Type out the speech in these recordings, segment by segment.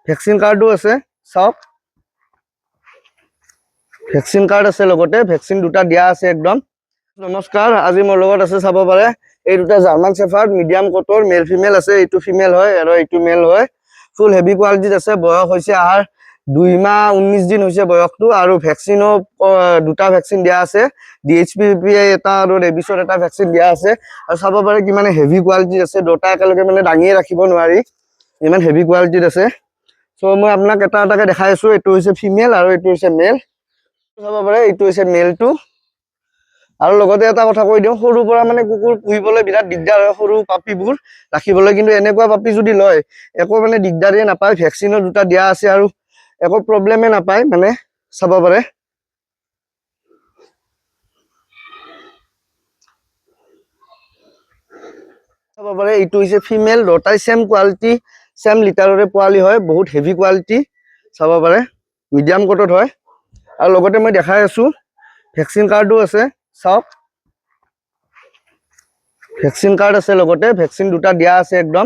vaccine কাৰ্ডো আছে চাওক vaccine card আছে লগতে ভ্যাকসিন দুটা দিয়া আছে একদম নমস্কাৰ আজি মোৰ লগত আছে চাব পাৰে এই দুটা জাৰ্মান শেফাৰ্ড মিডিয়াম কোটৰ মেল ফিমেল আছে এইটো ফিমেল হয় আৰু এইটো মেল হয় ফুল হেভি কোৱালিটিত আছে বয়স হৈছে আহাৰ 2 মাহ 19 দিন হৈছে বয়সটো আৰু ভ্যাকসিনো দুটা ভ্যাকসিন দিয়া আছে ডিএইচপিপি এটা আৰু ৰেবিছৰ এটা ভ্যাকসিন দিয়া আছে আৰু চাব পাৰে কি মানে হেভি কোৱালিটিত আছে দুটা একেলগে মানে দাঙিয়ে ৰাখিব নোৱাৰি ইমান হেভি কোৱালিটিত আছে সো মই আপোনাক এটা এটাকে দেখাই আছো এইটো হৈছে ফিমেল আৰু এইটো হৈছে মেল চাব পাৰে এইটো হৈছে মেলটো আৰু লগতে এটা কথা কৈ দিওঁ সৰু পৰা মানে কুকুৰ পুহিবলৈ বিৰাট দিগদাৰ হয় সৰু পাপিবোৰ ৰাখিবলৈ কিন্তু এনেকুৱা পাপি যদি লয় একো মানে দিগদাৰেই নাপায় ভ্যাকসিনো দুটা দিয়া আছে আৰু একো প্ৰবলেমে নাপায় মানে চাব পাৰে চাব পাৰে এইটো হৈছে ফিমেল দুটাই সেম কোৱালিটি সেম লিটাৰৰে পোৱালি হয় বহুত হেভি কোৱালিটি চাব পাৰে মিডিয়াম কোটত হয় আৰু লগতে মই দেখাই আছো ভ্যাকসিন কাৰ্ডো আছে চাওক ভ্যাকসিন কাৰ্ড আছে লগতে ভ্যাকসিন দুটা দিয়া আছে একদম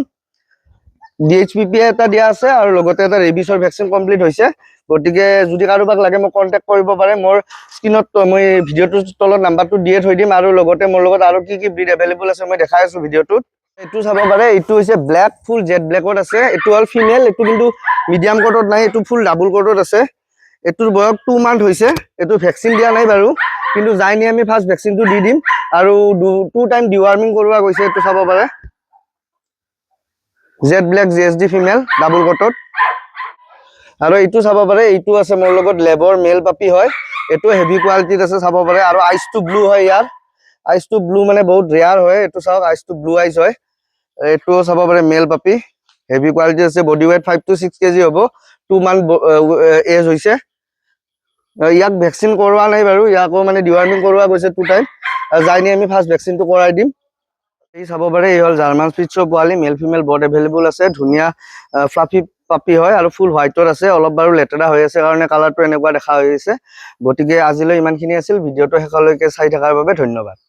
ডিএইচপিপি এটা দিয়া আছে আৰু লগতে এটা ৰেবিছৰ ভ্যাকসিন কমপ্লিট হৈছে গতিকে যদি কাৰোবাক লাগে মোক কন্টাক্ট কৰিব পাৰে মোৰ স্ক্ৰিনত মই ভিডিওটোৰ তলত নাম্বাৰটো দিয়ে থৈ দিম আৰু লগতে মোৰ লগত আৰু কি ব্ৰিড अवेलेबल আছে মই দেখাই আছো ভিডিওটোত এইটো চাব পাৰে এইটো হৈছে ব্ল্যাক ফুল জেড ব্ল্যাকত আছে এইটো অল ফিমেল এইটো কিন্তু মিডিয়াম কোটত নাই এইটো ফুল ডাবল কোটত আছে এটোৰ বয়স 2 মান্থ হৈছে এটো ভ্যাকসিন দিয়া নাই বাৰু কিন্তু যাইনি আমি ফাৰ্স্ট ভ্যাকসিনটো দি দিম আৰু 2 টাইম ডিওয়াৰ্মিং কৰবা গৈছে এটো চাব পাৰে jet black GSD female double কোটত আৰু এইটো চাব পাৰে এইটো আছে মোৰ লগত লেবৰ মেল পাপি হয় এটো হেভি কোৱালিটিত আছে চাব পাৰে আৰু আইস টু ব্লু হয় ইয়াৰ আইস টু ব্লু মানে বহুত ৰেয়াৰ হয় এটো চাওক আইস টু ব্লু আইস হয় এটো চাব পাৰে মেল পাপি হেভি কোৱালিটি আছে বডি ওয়েট 5 to 6 কেজি হ'ব 2 মান্থ এজ হৈছে ইয়াক ভ্যাকসিন কৰৱা নাই বাৰু ইয়াকো মানে ডিওয়াৰ্মিং কৰৱা গৈছে 2 টাইম যাইনি আমি ফাৰ্স্ট ভ্যাকসিনটো কৰাই দিম এই চাব পাৰে এই হল জাৰ্মান স্পিটছৰ পোৱালি মেল ফিমেল বড अवेलेबल আছে ধুনিয়া ফ্লাফি পাপি হয় আৰু ফুল হোৱাইটৰ আছে অলপ বাৰু লেটেৰা হৈ আছে কাৰণে কালাৰটো এনেকুৱা দেখা হৈ আছে গতিকে আজিলৈ ইমানখিনি আছিল ভিডিওটো শেষলৈকে চাই থকাৰ বাবে ধন্যবাদ